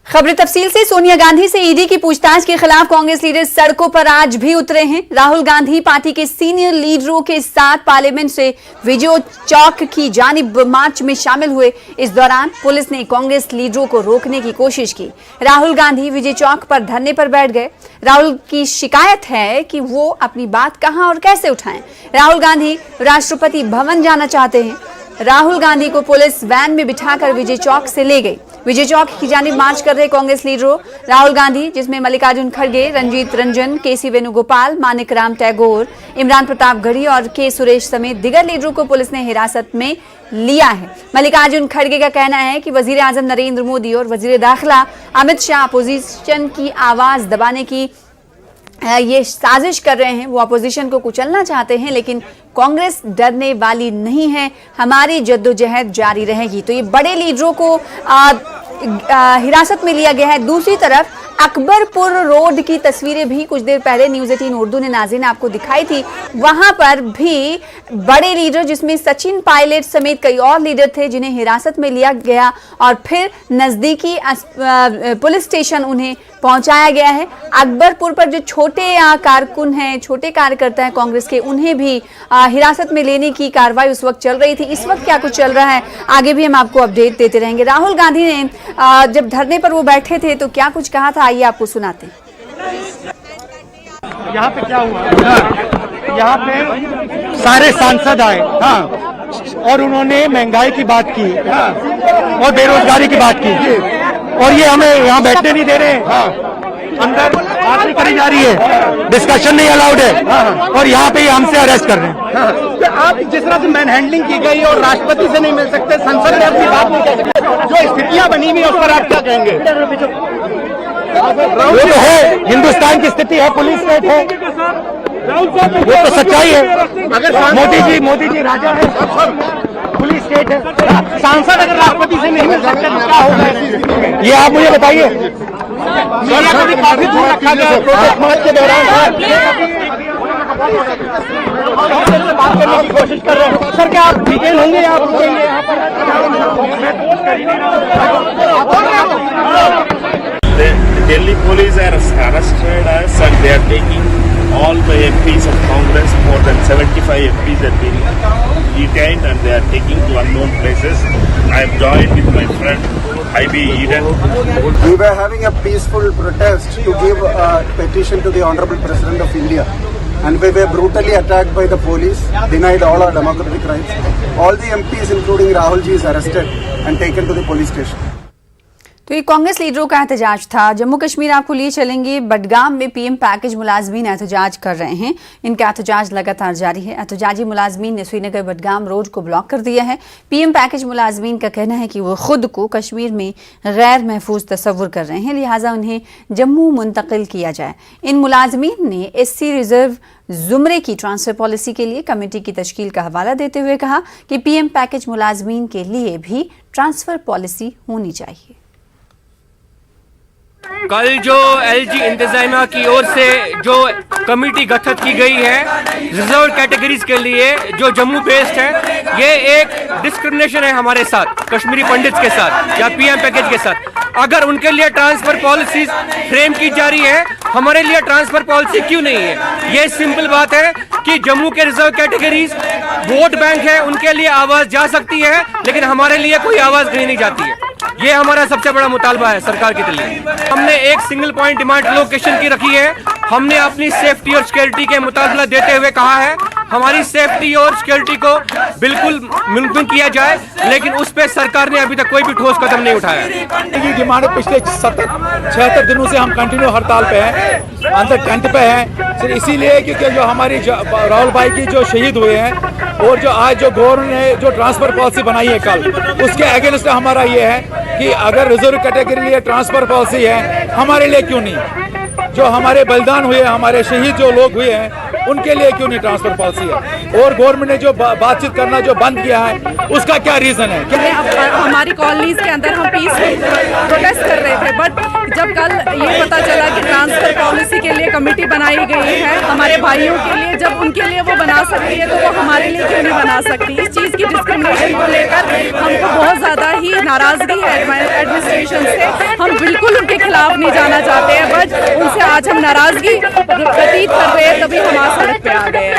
खबरें तफसील से। सोनिया गांधी से ईडी की पूछताछ के खिलाफ कांग्रेस लीडर सड़कों पर आज भी उतरे हैं। राहुल गांधी पार्टी के सीनियर लीडरों के साथ पार्लियामेंट से विजय चौक की जानिब मार्च में शामिल हुए। इस दौरान पुलिस ने कांग्रेस लीडरों को रोकने की कोशिश की। राहुल गांधी विजय चौक पर धरने पर बैठ गए। राहुल की शिकायत है कि वो अपनी बात कहां और कैसे उठाएं। राहुल गांधी राष्ट्रपति भवन जाना चाहते हैं। राहुल गांधी को पुलिस वैन में बिठाकर विजय चौक से ले गई। विजय चौक की जानिब मार्च कर रहे कांग्रेस लीडरों राहुल गांधी, जिसमें मल्लिकार्जुन खड़गे, रंजीत रंजन, केसी वेणुगोपाल, मानिक राम टैगोर, इमरान प्रताप गढ़ी और के सुरेश समेत दिगर लीडरों को पुलिस ने हिरासत में लिया है। मल्लिकार्जुन खड़गे का कहना है कि वजीर आजम नरेंद्र मोदी और वजीर दाखिला अमित शाह अपोजिशन की आवाज दबाने की ये साजिश कर रहे हैं। वो अपोजिशन को कुचलना चाहते हैं, लेकिन कांग्रेस डरने वाली नहीं है। हमारी जद्दोजहद जारी रहेगी। तो ये बड़े लीडरों को हिरासत में लिया गया है। दूसरी तरफ अकबरपुर रोड की तस्वीरें भी कुछ देर पहले न्यूज़ 18 उर्दू ने नाज़रीन आपको दिखाई थी। वहां पर भी बड़े लीडर, जिसमें सचिन पायलट समेत कई और लीडर थे, जिन्हें हिरासत में लिया गया और फिर नजदीकी पुलिस स्टेशन उन्हें पहुंचाया गया है। अकबरपुर पर जो छोटे कारकुन हैं, छोटे कार्यकर्ता हैं कांग्रेस के, उन्हें भी हिरासत में लेने की कार्रवाई उस वक्त चल रही थी। इस वक्त क्या कुछ चल रहा है आगे भी हम आपको अपडेट देते रहेंगे। राहुल गांधी ने जब धरने पर वो बैठे थे तो क्या कुछ कहा था, आइए आपको सुनाते हैं। यहाँ पे क्या हुआ, यहाँ पे सारे सांसद आए, हाँ, और उन्होंने महंगाई की बात की, हाँ, और बेरोजगारी की बात की, और ये हमें यहाँ बैठने नहीं दे रहे हैं, हाँ, अंदर बात नहीं करी जा रही है, डिस्कशन नहीं अलाउड है, हाँ, और यहाँ पे हमसे अरेस्ट कर रहे हैं। हाँ, तो आप जिस तरह से मैन हैंडलिंग की गई और राष्ट्रपति से नहीं मिल सकते, संसद में अपनी बात नहीं कह सकते, जो स्थितियां बनी हुई है उस पर आप क्या कहेंगे? वो तो है, हिंदुस्तान की स्थिति है, पुलिस स्टेट है, वो तो सच्चाई है। अगर मोदी जी राजा है, पुलिस स्टेट है, सांसद अगर राष्ट्रपति से नहीं मिल सकते तो क्या होगा, ये आप मुझे बताइए। काफी दूर रखा गया प्रोटेस्ट मार्च के दौरान, बात करने की कोशिश कर रहे हैं। सर, क्या आप डिटेल होंगे आप रुकेंगे यहाँ पर? Delhi police are arrested us and they are taking all the MPs of Congress. More than 75 MPs have been detained and they are taking to unknown places. I am joined with my friend I.B. Eden. We were having a peaceful protest to give a petition to the Honorable President of India, and we were brutally attacked by the police, denied all our democratic rights. All the MPs including Rahul ji is arrested and taken to the police station. तो ये कांग्रेस लीडरों का एहतजाज था। जम्मू कश्मीर आपको लिए चलेंगे। बडगाम में PM package मुलाजमीन एहतजाज कर रहे हैं। इनका एहतजाज लगातार जारी है। एहतजाजी मुलाजमीन ने श्रीनगर बडगाम रोड को ब्लॉक कर दिया है। पीएम पैकेज मुलाजमीन का कहना है कि वो खुद को कश्मीर में गैर महफूज तस्वुर कर रहे हैं, लिहाजा उन्हें जम्मू मुंतकिल किया जाए। इन मुलाजमीन ने SC रिजर्व जुमरे की ट्रांसफर पॉलिसी के लिए कमेटी की तश्कील का हवाला देते हुए कहा कि पीएम पैकेज मुलाजमीन के लिए भी ट्रांसफर पॉलिसी होनी चाहिए। कल जो LG इंतजामिया की ओर से जो कमेटी गठित की गई है रिजर्व कैटेगरीज के लिए जो जम्मू बेस्ड है, ये एक डिस्क्रिमिनेशन है हमारे साथ, कश्मीरी पंडित्स के साथ या पीएम पैकेज के साथ। अगर उनके लिए ट्रांसफर पॉलिसीज फ्रेम की जा रही है, हमारे लिए ट्रांसफर पॉलिसी क्यों नहीं है? ये सिंपल बात है कि जम्मू के रिजर्व कैटेगरीज वोट बैंक है, उनके लिए आवाज जा सकती है, लेकिन हमारे लिए कोई आवाज कहीं नहीं जाती है। ये हमारा सबसे बड़ा मुतालबा है सरकार के लिए। हमने एक सिंगल पॉइंट डिमांड लोकेशन की रखी है। हमने अपनी सेफ्टी और सिक्योरिटी के मुताबिला देते हुए कहा है हमारी सेफ्टी और सिक्योरिटी को बिल्कुल मुमकिन किया जाए, लेकिन उस पर सरकार ने अभी तक कोई भी ठोस कदम नहीं उठाया। ये डिमांड पिछले 76 दिनों से हम कंटिन्यू हड़ताल पे हैं, अंदर टेंट पे हैं, सिर्फ इसीलिए क्योंकि जो हमारी राहुल भाई की जो शहीद हुए हैं और जो आज जो गवर्नमेंट ने जो ट्रांसफर पॉलिसी बनाई है कल, उसके अगेंस्ट हमारा ये है कि अगर रिजर्व कैटेगरी लिए ट्रांसफर पॉलिसी है, हमारे लिए क्यों नहीं? जो हमारे बलिदान हुए, हमारे शहीद जो लोग हुए हैं, उनके लिए क्यों नहीं ट्रांसफर पॉलिसी है? और गवर्नमेंट ने जो बातचीत करना जो बंद किया है उसका क्या रीजन है? हमारी कॉलोनीज के अंदर हम पीसफुल प्रोटेस्ट कर रहे थे, बट जब कल ये पता चला कि ट्रांसफर पॉलिसी के लिए कमेटी बनाई गई है हमारे भाइयों के लिए, जब उनके लिए वो बना सकती है तो वो हमारे लिए क्यों नहीं बना सकती? इस चीज़ की डिस्क्रिमिनेशन को लेकर हमको बहुत ज़्यादा ही नाराज़गी है एडमिनिस्ट्रेशन से। हम बिल्कुल उनके खिलाफ नहीं जाना चाहते हैं, बट उनसे आज हम नाराज़गी प्रतीत कर रहे हैं, तभी हम आज सड़क पे आ गए हैं।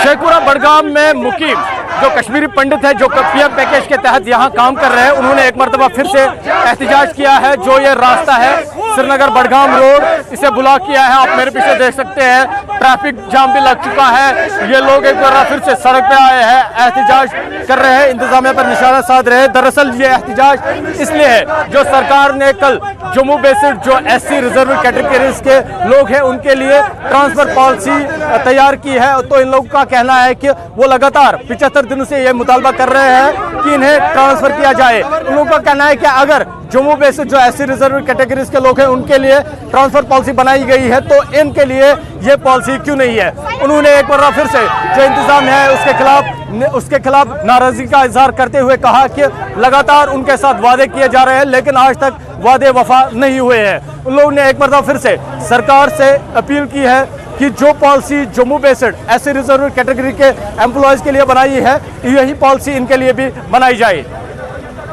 शेखपुरा बड़गाम में मुकीम जो कश्मीरी पंडित है, जो पीएम पैकेज के तहत यहाँ काम कर रहे हैं, उन्होंने एक मरतबा फिर से एहतजाज किया है। जो ये रास्ता है श्रीनगर बड़गाम रोड, इसे ब्लॉक किया है। आप मेरे पीछे देख सकते हैं ट्रैफिक जाम भी लग चुका है। ये लोग एक बार फिर से सड़क पे आए हैं, एहतजाज कर रहे हैं, इंतजामिया पर निशाना साध रहे हैं। दरअसल ये एहतजाज इसलिए है जो सरकार ने कल जम्मू बेस्ड जो एससी रिजर्व कैटेगरीज के लोग हैं उनके लिए ट्रांसफर पॉलिसी तैयार की है। तो इन लोगों का कहना है कि वो लगातार 75 दिनों से ये मुतालबा कर रहे हैं कि इन्हें ट्रांसफर किया जाए। उन लोगों का कहना है कि अगर जम्मू बेस्ड जो एससी रिजर्व कैटेगरीज के लोग हैं उनके लिए ट्रांसफर पॉलिसी बनाई गई है तो इनके लिए ये पॉलिसी क्यों नहीं है। उन्होंने एक बार फिर से जो इंतजाम है उसके खिलाफ नाराजगी का इजहार करते हुए कहा कि लगातार उनके साथ वादे किए जा रहे हैं लेकिन आज तक वादे वफा नहीं हुए हैं। उन लोगों ने एक बार फिर से सरकार से अपील की है कि जो policy Jammu based SC reserve category के एम्प्लॉयज के लिए बनाई है यही पॉलिसी इनके लिए भी बनाई जाए।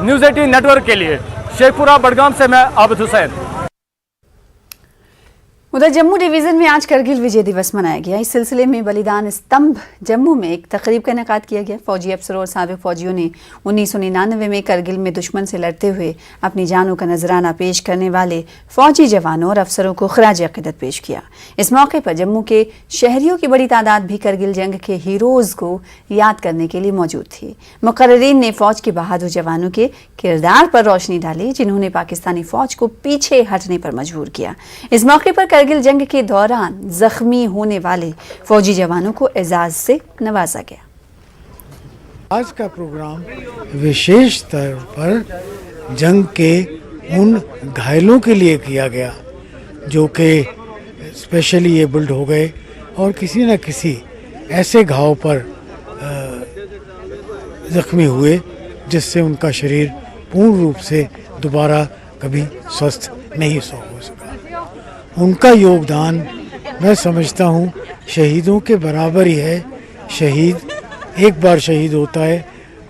न्यूज़ 18 नेटवर्क के लिए शेखपुरा बड़गाम से मैं आबिद हुसैन। उधर जम्मू डिवीजन में आज करगिल विजय दिवस मनाया गया। इस सिलसिले में बलिदान स्तंभ जम्मू में एक तकरीब का इनेकाद किया गया। फौजी अफसरों और साबिक फौजियों ने 1999 में करगिल में दुश्मन से लड़ते हुए अपनी जानों का नजराना पेश करने वाले फौजी जवानों और अफसरों को खराज अकीदत पेश किया। इस मौके पर जम्मू के शहरियों की बड़ी तादाद भी करगिल जंग के हीरोज को याद करने के लिए मौजूद थी। मुकर्रिरीन ने फौज के बहादुर जवानों के किरदार पर रोशनी डाली जिन्होंने पाकिस्तानी फौज को पीछे हटने पर मजबूर किया। इस मौके पर करगिल जंग के दौरान जख्मी होने वाले फौजी जवानों को एजाज से नवाजा गया। आज का प्रोग्राम विशेष तौर पर जंग के उन घायलों के लिए किया गया जो कि स्पेशली एबल्ड हो गए और किसी न किसी ऐसे घाव पर जख्मी हुए जिससे उनका शरीर पूर्ण रूप से दोबारा कभी स्वस्थ नहीं हो सका। उनका योगदान मैं समझता हूँ शहीदों के बराबर ही है। शहीद एक बार शहीद होता है,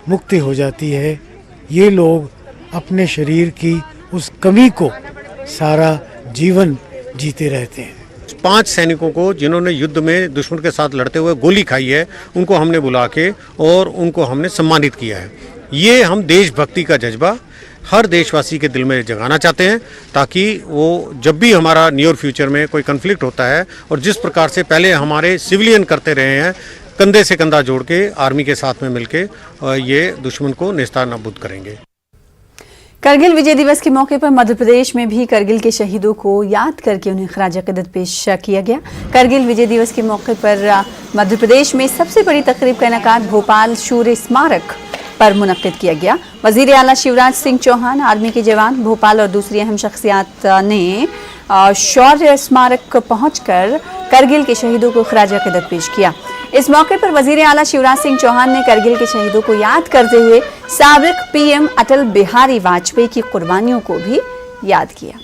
मुक्ति हो जाती है। ये लोग अपने शरीर की उस कमी को सारा जीवन जीते रहते हैं। 5 सैनिकों को जिन्होंने युद्ध में दुश्मन के साथ लड़ते हुए गोली खाई है उनको हमने बुला के और उनको हमने सम्मानित किया है। ये हम देशभक्ति का जज्बा हर देशवासी के दिल में जगाना चाहते हैं ताकि वो जब भी हमारा नियर फ्यूचर में कोई कन्फ्लिक्ट होता है और जिस प्रकार से पहले हमारे सिविलियन करते रहे हैं कंधे से कंधा जोड़ के आर्मी के साथ में मिलके ये दुश्मन को नेस्तानाबूद करेंगे। करगिल विजय दिवस के मौके पर मध्य प्रदेश में भी करगिल के शहीदों को याद करके उन्हें खराज अकीदत पेश किया गया। करगिल विजय दिवस के मौके पर मध्य प्रदेश में सबसे बड़ी तकरीब का इनेकाद भोपाल शूर्य स्मारक पर मुनक्किद किया गया। वजीर आला शिवराज सिंह चौहान, आर्मी के जवान, भोपाल और दूसरी अहम शख्सियात ने शौर्य स्मारक पहुंचकर करगिल के शहीदों को खराज अकीदत पेश किया। इस मौके पर वजीर आला शिवराज सिंह चौहान ने करगिल के शहीदों को याद करते हुए साबिक पीएम अटल बिहारी वाजपेयी की कुर्बानियों को भी याद किया।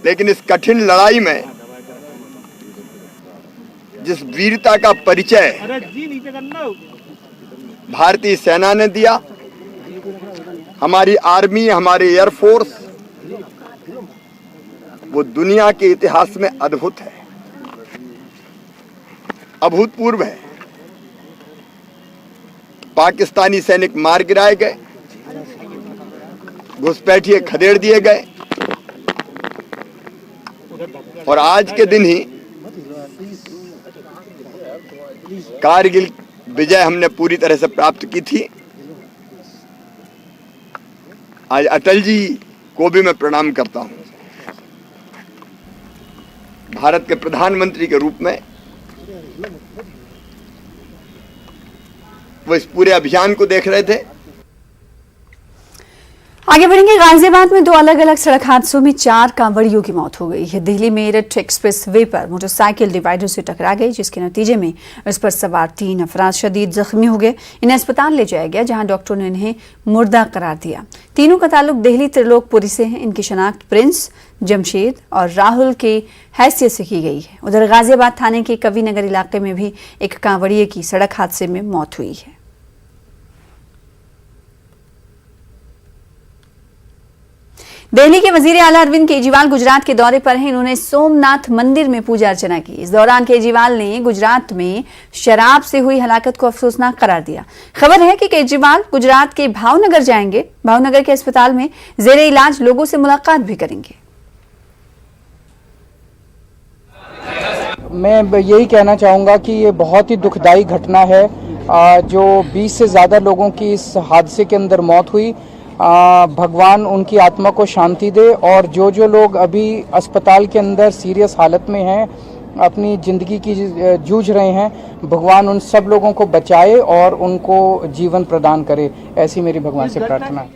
लेकिन इस कठिन लड़ाई में जिस वीरता का परिचय भारतीय सेना ने दिया, हमारी आर्मी, हमारी एयरफोर्स, वो दुनिया के इतिहास में अद्भुत है, अभूतपूर्व है। पाकिस्तानी सैनिक मार गिराए गए, घुसपैठिए खदेड़ दिए गए और आज के दिन ही कारगिल विजय हमने पूरी तरह से प्राप्त की थी। आज अटल जी को भी मैं प्रणाम करता हूं। भारत के प्रधानमंत्री के रूप में वो इस पूरे अभियान को देख रहे थे। आगे बढ़ेंगे। गाजियाबाद में 2 अलग अलग सड़क हादसों में 4 कांवड़ियों की मौत हो गई है। दिल्ली मेरठ एक्सप्रेस वे पर मोटरसाइकिल डिवाइडर से टकरा गई, जिसके नतीजे में इस पर सवार 3 अफराद शदीद जख्मी हो गए। इन्हें अस्पताल ले जाया गया, जहां डॉक्टरों ने इन्हें मुर्दा करार दिया। तीनों का ताल्लुक दिल्ली त्रिलोकपुरी से है। इनकी शनाख्त प्रिंस, जमशेद और राहुल के हैसियत से की गई है। उधर गाजियाबाद थाने के कविनगर इलाके में भी एक कांवड़िए की सड़क हादसे में मौत हुई है। दिल्ली के वजीर आला अरविंद केजरीवाल गुजरात के दौरे पर हैं। इन्होंने सोमनाथ मंदिर में पूजा अर्चना की। इस दौरान केजरीवाल ने गुजरात में शराब से हुई हलाकत को अफसोसनाक करार दिया। खबर है कि केजरीवाल गुजरात के भावनगर जाएंगे। भावनगर के अस्पताल में जेरे इलाज लोगों से मुलाकात भी करेंगे। मैं यही कहना चाहूँगा कि ये बहुत ही दुखदाई घटना है, जो 20 से ज़्यादा लोगों की इस हादसे के अंदर मौत हुई। भगवान उनकी आत्मा को शांति दे, और जो लोग अभी अस्पताल के अंदर सीरियस हालत में हैं, अपनी ज़िंदगी की जूझ रहे हैं, भगवान उन सब लोगों को बचाए और उनको जीवन प्रदान करे, ऐसी मेरी भगवान से प्रार्थना है।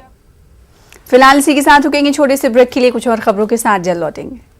फिलहाल इसी के साथ रुकेंगे छोटे से ब्रेक के लिए। कुछ और खबरों के साथ जल्द लौटेंगे।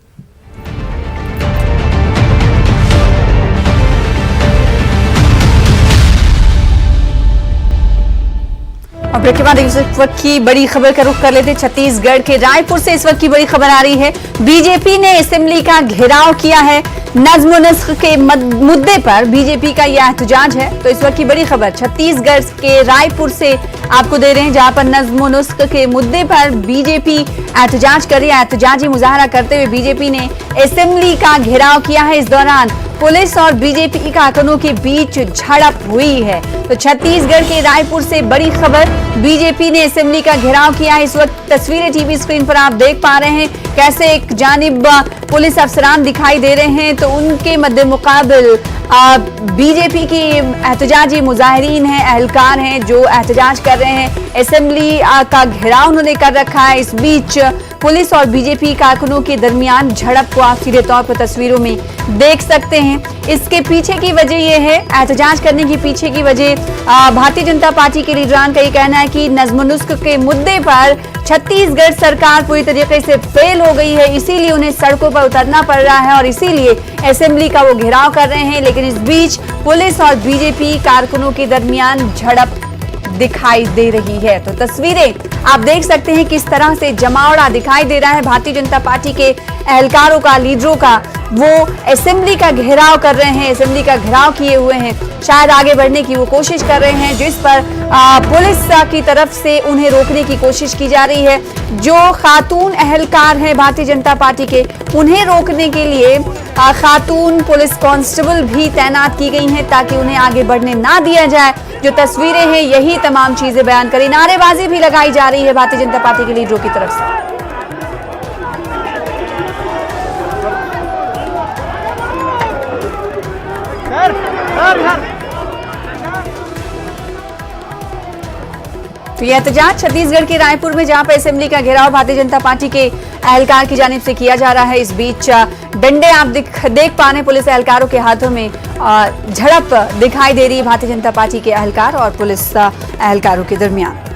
और ब्रेक के बाद इस वक्त की बड़ी खबर का रुख कर लेते। छत्तीसगढ़ के रायपुर से इस वक्त की बड़ी खबर आ रही है। बीजेपी ने असेंबली का घेराव किया है। नज्म नस्ख के मुद्दे पर बीजेपी का यह एहतजाज है। तो इस वक्त की बड़ी खबर छत्तीसगढ़ के रायपुर से आपको दे रहे हैं, जहां पर नज्म नस्ख के मुद्दे पर बीजेपी एहतजाज कर रही है। एहतजाजी मुजाहरा करते हुए बीजेपी ने असेंबली का घेराव किया है। इस दौरान पुलिस और बीजेपी कारकुनों के बीच झड़प हुई है। तो छत्तीसगढ़ के रायपुर से बड़ी खबर, बीजेपी ने असेंबली का घेराव किया है। इस वक्त तस्वीरें टीवी स्क्रीन पर आप देख पा रहे हैं, कैसे एक जानिब पुलिस अफसरान दिखाई दे रहे हैं, तो उनके मद्दे मुकाबिल बीजेपी की एहतजाजी मुजाहिरीन हैं, अहलकार हैं जो एहतजाज कर रहे हैं। असेंबली का घेराव उन्होंने कर रखा है। इस बीच पुलिस और बीजेपी कारकुनों के दरमियान झड़प को आप सीधे तौर पर तस्वीरों में देख सकते हैं। इसके पीछे की वजह यह है, एहतजाज करने की पीछे की वजह भारतीय जनता पार्टी के लीडरान का ये कहना है कि नज्म नस्ख के मुद्दे पर छत्तीसगढ़ सरकार पूरी तरीके से फेल हो गई है, इसीलिए उन्हें सड़कों पर उतरना पड़ रहा है और इसीलिए असेंबली का वो घेराव कर रहे हैं। लेकिन इस बीच पुलिस और बीजेपी कारकुनों के दरमियान झड़प दिखाई दे रही है। तो तस्वीरें आप देख सकते हैं किस तरह से जमावड़ा दिखाई दे रहा है भारतीय जनता पार्टी के एहलकारों का, लीडरों का। वो असेंबली का घेराव कर रहे हैं, असेंबली का घेराव किए हुए हैं, शायद आगे बढ़ने की वो कोशिश कर रहे हैं, जिस पर पुलिस की तरफ से उन्हें रोकने की कोशिश की जा रही है। जो खातून एहलकार हैं भारतीय जनता पार्टी के, उन्हें रोकने के लिए खातून पुलिस कांस्टेबल भी तैनात की गई हैं, ताकि उन्हें आगे बढ़ने ना दिया जाए। जो तस्वीरें हैं यही तमाम चीजें बयान करी। नारेबाजी भी लगाई जा रही है भारतीय जनता पार्टी के लीडरों की तरफ से। तो यह एहतजाज छत्तीसगढ़ के रायपुर में, जहां पर असेंबली का घेराव भारतीय जनता पार्टी के एहलकार की जानिब से किया जा रहा है। इस बीच डंडे आप देख पा रहे हैं, पुलिस एहलकारों के हाथों में झड़प दिखाई दे रही है भारतीय जनता पार्टी के एहलकार और पुलिस एहलकारों के दरमियान।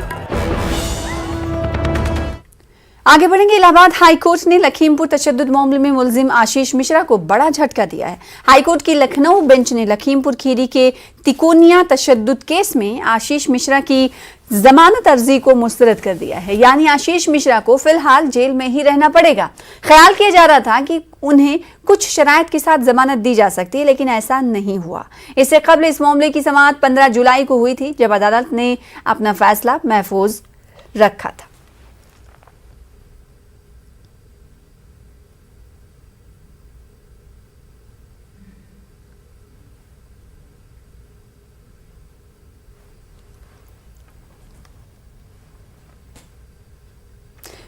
आगे बढ़ेंगे। इलाहाबाद हाईकोर्ट ने लखीमपुर तशद्दुद मामले में मुलजिम आशीष मिश्रा को बड़ा झटका दिया है। हाईकोर्ट की लखनऊ बेंच ने लखीमपुर खीरी के तिकोनिया तशद्दुद केस में आशीष मिश्रा की जमानत अर्जी को मुस्तरद कर दिया है। यानी आशीष मिश्रा को फिलहाल जेल में ही रहना पड़ेगा। ख्याल किया जा रहा था कि उन्हें कुछ शराइत के साथ जमानत दी जा सकती है, लेकिन ऐसा नहीं हुआ। इससे कबल इस मामले की समाअत 15 जुलाई को हुई थी, जब अदालत ने अपना फैसला महफूज रखा था।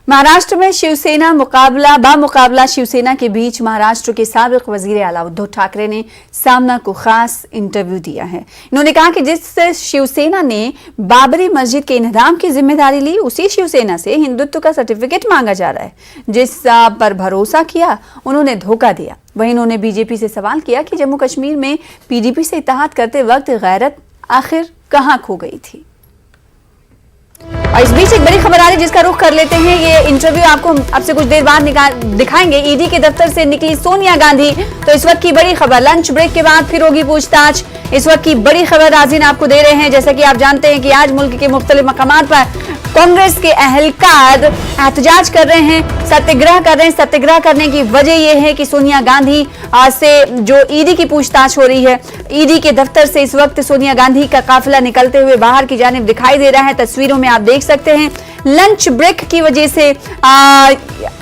महाराष्ट्र में शिवसेना मुकाबला शिवसेना के बीच महाराष्ट्र के साबिक वजीर आला उद्धव ठाकरे ने सामना को खास इंटरव्यू दिया है। इन्होंने कहा कि जिस शिवसेना ने बाबरी मस्जिद के इन्हदाम की जिम्मेदारी ली, उसी शिवसेना से हिंदुत्व का सर्टिफिकेट मांगा जा रहा है। जिस पर भरोसा किया उन्होंने धोखा दिया। वहीं उन्होंने बीजेपी से सवाल किया कि जम्मू कश्मीर में पीडीपी से इत्तेहाद करते वक्त गैरत आखिर कहां खो गई थी। और इस बीच एक बड़ी खबर आ रही है जिसका रुख कर लेते हैं। ये इंटरव्यू आपको अब से कुछ देर बाद दिखाएंगे। ईडी के दफ्तर से निकली सोनिया गांधी। तो इस वक्त की बड़ी खबर, लंच ब्रेक के बाद फिर होगी पूछताछ। इस वक्त की बड़ी खबर नाज़रीन आपको दे रहे हैं। जैसा कि आप जानते हैं कि आज मुल्क के मुख्तलिफ मकामात पर कांग्रेस के अहलकार एहतजाज कर रहे हैं, सत्याग्रह कर रहे हैं। सत्याग्रह करने की वजह यह है कि सोनिया गांधी से जो ईडी की पूछताछ हो रही है, ईडी के दफ्तर से इस वक्त सोनिया गांधी का काफिला निकलते हुए बाहर की जानिब दिखाई दे रहा है। तस्वीरों में आप देख सकते हैं लंच ब्रेक की वजह से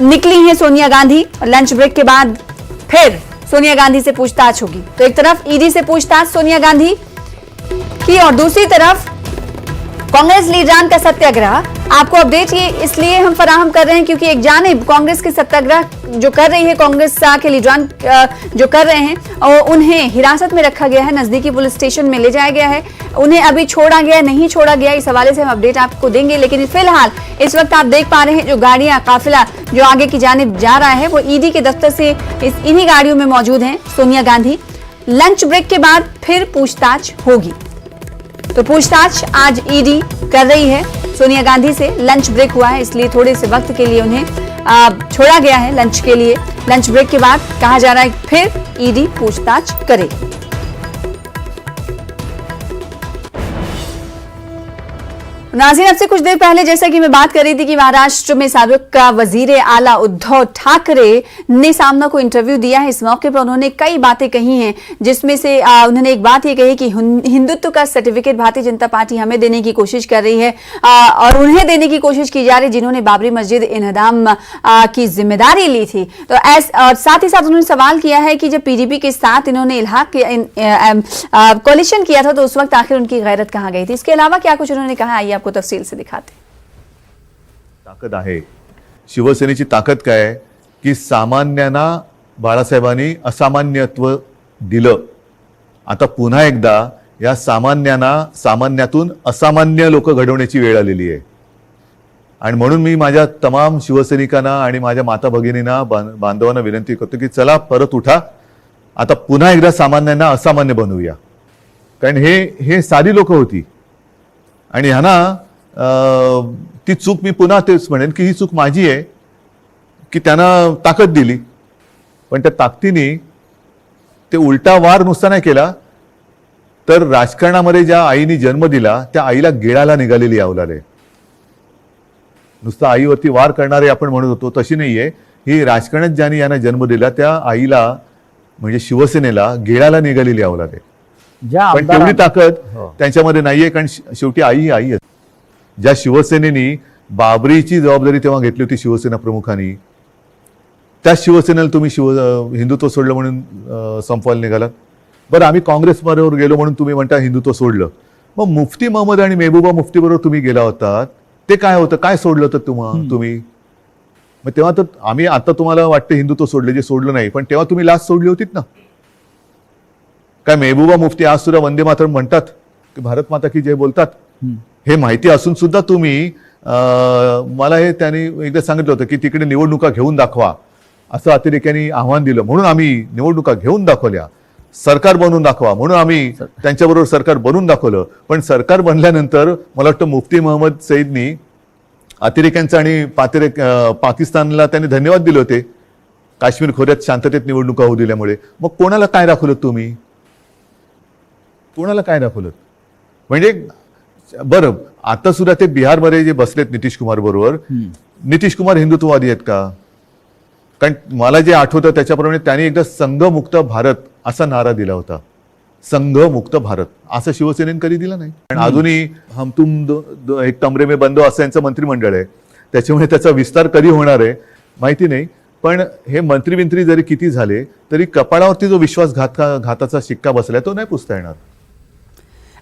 निकली हैं सोनिया गांधी। लंच ब्रेक के बाद फिर सोनिया गांधी से पूछताछ होगी। तो एक तरफ ईडी से पूछताछ सोनिया गांधी की और दूसरी तरफ कांग्रेस लीडरान का सत्याग्रह। आपको अपडेट ये इसलिए हम फराहम कर रहे हैं क्योंकि एक जानिब कांग्रेस के सत्याग्रह जो कर रही है, कांग्रेस के लीडरान जो कर रहे हैं, और उन्हें हिरासत में रखा गया है, नजदीकी पुलिस स्टेशन में ले जाया गया है। उन्हें अभी छोड़ा गया नहीं छोड़ा गया, इस हवाले से हम अपडेट आपको देंगे। लेकिन फिलहाल इस वक्त आप देख पा रहे हैं जो गाड़ियां, काफिला जो आगे की जानिब जा रहा है वो ईडी के दफ्तर से इन्हीं गाड़ियों में मौजूद है सोनिया गांधी। लंच ब्रेक के बाद फिर पूछताछ होगी। तो पूछताछ आज ईडी कर रही है सोनिया गांधी से। लंच ब्रेक हुआ है इसलिए थोड़े से वक्त के लिए उन्हें छोड़ा गया है लंच के लिए। लंच ब्रेक के बाद कहा जा रहा है फिर ईडी पूछताछ करेगी। नाज़रीन, अब से कुछ देर पहले जैसा कि मैं बात कर रही थी कि महाराष्ट्र में साबिक वजीर आला उद्धव ठाकरे ने सामना को इंटरव्यू दिया है। इस मौके पर उन्होंने कई बातें कही हैं, जिसमें से उन्होंने एक बात ये कही कि हिंदुत्व का सर्टिफिकेट भारतीय जनता पार्टी हमें देने की कोशिश कर रही है और उन्हें देने की कोशिश की जा रही जिन्होंने बाबरी मस्जिद इन्हदाम की जिम्मेदारी ली थी। तो और साथ ही साथ उन्होंने सवाल किया है कि जब पीडीपी के साथ इन्होंने कोलिशन किया था तो उस वक्त आखिर उनकी गैरत कहाँ गई थी। इसके अलावा क्या कुछ उन्होंने कहा, आइए आपको तफसील से दिखाते। ताकद आहे शिवसेनेची ताकद काय आहे की सामान्यांना बाळासाहेबांनी असामान्यत्व दिलं। आता पुन्हा एकदा या सामान्यांना सामान्यातून असामान्य लोक घडवण्याची वेळ आलेली आहे आणि म्हणून मी माझ्या तमाम शिवसैनिकांना आणि माझ्या माता भगिनींना बांधवांना विनंती करतो की चला परत उठा, आता पुन्हा एकदा सामान्यांना असामान्य बनवूया। कारण हे साधी लोक होती आणि ह्यांना ती चूक, मी पुन्हा तेच म्हणेन की ही चूक माझी आहे की त्यांना ताकद दिली, पण त्या ताकदीने ते उलटा वार नुसता नाही केला तर राजकारणामध्ये ज्या आईने जन्म दिला त्या आईला गिळायला निघालेली अवलाद आहे। नुसता आईवरती वार करणारे आपण म्हणत होतो तशी नाहीये ही, राजकारणात ज्यांनी यांना जन्म दिला त्या आईला म्हणजे शिवसेनेला गिळायला निघालेली अवलाद आहे। पण तेवढी ताकद त्यांच्यामध्ये नाहीये, कारण शेवटी आई ही आई आहे। ज्या शिवसेनेनी बाबरीची जबाबदारी तेव्हा घेतली होती शिवसेना प्रमुखांनी, त्या शिवसेनेला तुम्ही हिंदुत्व सोडलं म्हणून संपवायला निघालात। बरं, आम्ही काँग्रेस बरोबर गेलो म्हणून तुम्ही म्हणता हिंदुत्व सोडलं। मग मुफ्ती महमद आणि मेहबूबा मुफ्ती बरोबर तुम्ही गेला होतात, ते काय होतं, काय सोडलं होतं तुम्ही? मग तेव्हा तर आम्ही, आता तुम्हाला वाटतं हिंदुत्व सोडले, जे सोडलं नाही, पण तेव्हा तुम्ही लाच सोडली होतीत ना। काय मेहबूबा मुफ्ती आज सुद्धा वंदे मातरम म्हणतात की भारत माता की जय बोलतात, हे माहिती असून सुद्धा तुम्ही मला हे त्यांनी एकदा सांगितलं होतं की तिकडे निवडणुका घेऊन दाखवा असं अतिरेक्यांनी आव्हान दिलं, म्हणून आम्ही निवडणुका घेऊन दाखवल्या, सरकार बनवून दाखवा म्हणून आम्ही त्यांच्याबरोबर सरकार बनवून दाखवलं। पण सरकार बनल्यानंतर मला वाटतं मुफ्ती महमद सईदनी अतिरेक्यांचा आणि पाकिस्तानला त्यांनी धन्यवाद दिले होते काश्मीर खोऱ्यात शांततेत निवडणुका होऊ दिल्यामुळे। मग कोणाला काय दाखवलं तुम्ही, कोणाला काय दाखवलं? म्हणजे बरं, आता सुद्धा ते बिहारमध्ये जे बसलेत नितीश कुमार बरोबर, नितीश कुमार हिंदुत्ववादी आहेत का? कारण मला जे आठवतं त्याच्याप्रमाणे त्यांनी एकदा संघमुक्त भारत असा नारा दिला होता, संघमुक्त भारत, असं शिवसेनेने कधी दिला नाही। आणि अजूनही हम तुम एक कमरे में बंद असं यांचं मंत्रिमंडळ आहे, त्याच्यामुळे त्याचा विस्तार कधी होणार आहे माहिती नाही। पण हे मंत्री जरी किती झाले तरी कपाळावरती जो विश्वासघाताचा शिक्का बसलाय तो नाही पुसता येणार।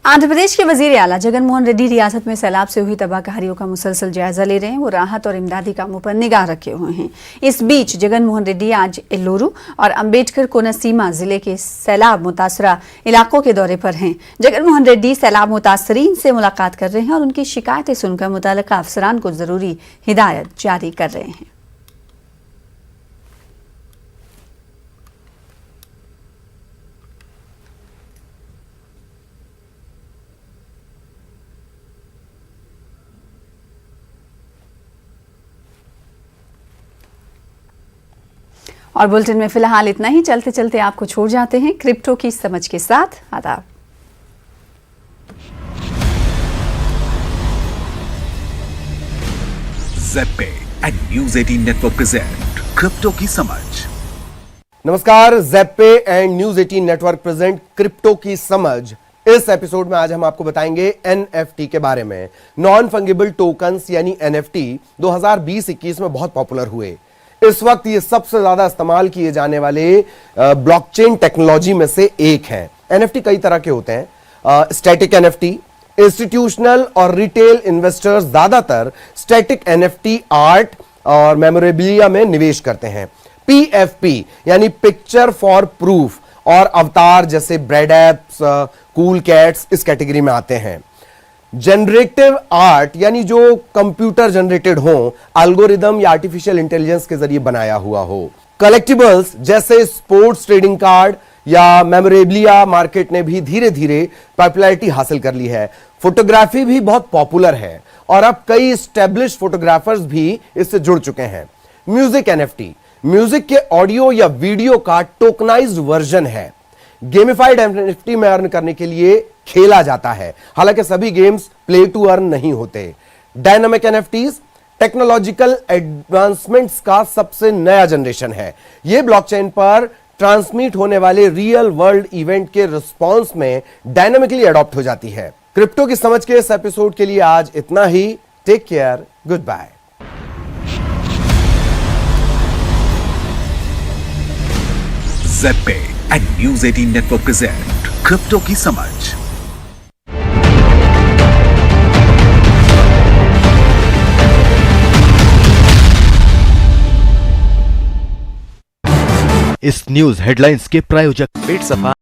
आंध्र प्रदेश के वजीर आला जगन मोहन रेड्डी रियासत में सैलाब से हुई तबाहकारियों का मुसलसल जायजा ले रहे हैं। वो राहत और इमदादी कामों पर निगाह रखे हुए हैं। इस बीच जगन मोहन रेड्डी आज एल्लोरू और अंबेडकर कोनसीमा जिले के सैलाब मुतासरा इलाकों के दौरे पर हैं। जगन मोहन रेड्डी सैलाब मुतासरीन से मुलाकात कर रहे हैं और उनकी शिकायतें सुनकर मुतल्लिका अफसरान को जरूरी हिदायत जारी कर रहे हैं। और बुलेटिन में फिलहाल इतना ही। चलते चलते आपको छोड़ जाते हैं क्रिप्टो की समझ के साथ। आदाब। ZebPay and news 18 network present crypto की समझ। नमस्कार, ZebPay and news 18 network present crypto की समझ। इस एपिसोड में आज हम आपको बताएंगे एनएफटी के बारे में। नॉन फंगिबल टोकन्स यानी एनएफटी 2020-21 में बहुत पॉपुलर हुए। इस वक्त ये सबसे ज्यादा इस्तेमाल किए जाने वाले ब्लॉकचेन टेक्नोलॉजी में से एक है। एनएफटी कई तरह के होते हैं। स्टैटिक एनएफटी, इंस्टीट्यूशनल और रिटेल इन्वेस्टर्स ज्यादातर स्टैटिक एनएफटी आर्ट और मेमोरेबिलिया में निवेश करते हैं। पीएफपी यानी पिक्चर फॉर प्रूफ और अवतार जैसे ब्रेड एप्स, कूल कैट्स इस कैटेगरी में आते हैं। जनरेटिव आर्ट यानी जो कंप्यूटर जनरेटेड हो, एल्गोरिदम या आर्टिफिशियल इंटेलिजेंस के जरिए बनाया हुआ हो। कलेक्टिबल्स जैसे स्पोर्ट्स ट्रेडिंग कार्ड या मेमोरेबिलिया मार्केट ने भी धीरे धीरे पॉपुलैरिटी हासिल कर ली है। फोटोग्राफी भी बहुत पॉपुलर है और अब कई एस्टेब्लिश्ड फोटोग्राफर्स भी इससे जुड़ चुके हैं। म्यूजिक एनएफटी म्यूजिक के ऑडियो या वीडियो का टोकनाइज्ड वर्जन है। गेमिफाइड एनएफटी में अर्न करने के लिए खेला जाता है, हालांकि सभी गेम्स प्ले टू अर्न नहीं होते। डायनामिक एनएफटीज टेक्नोलॉजिकल एडवांसमेंट्स का सबसे नया जनरेशन है। यह ब्लॉकचेन पर ट्रांसमिट होने वाले रियल वर्ल्ड इवेंट के रिस्पॉन्स में डायनामिकली अडॉप्ट हो जाती है। क्रिप्टो की समझ के इस एपिसोड के लिए आज इतना ही। Take care, good bye. ZebPay and news 18 network present crypto की समझ। इस न्यूज हेडलाइंस के प्रायोजक पेट सफा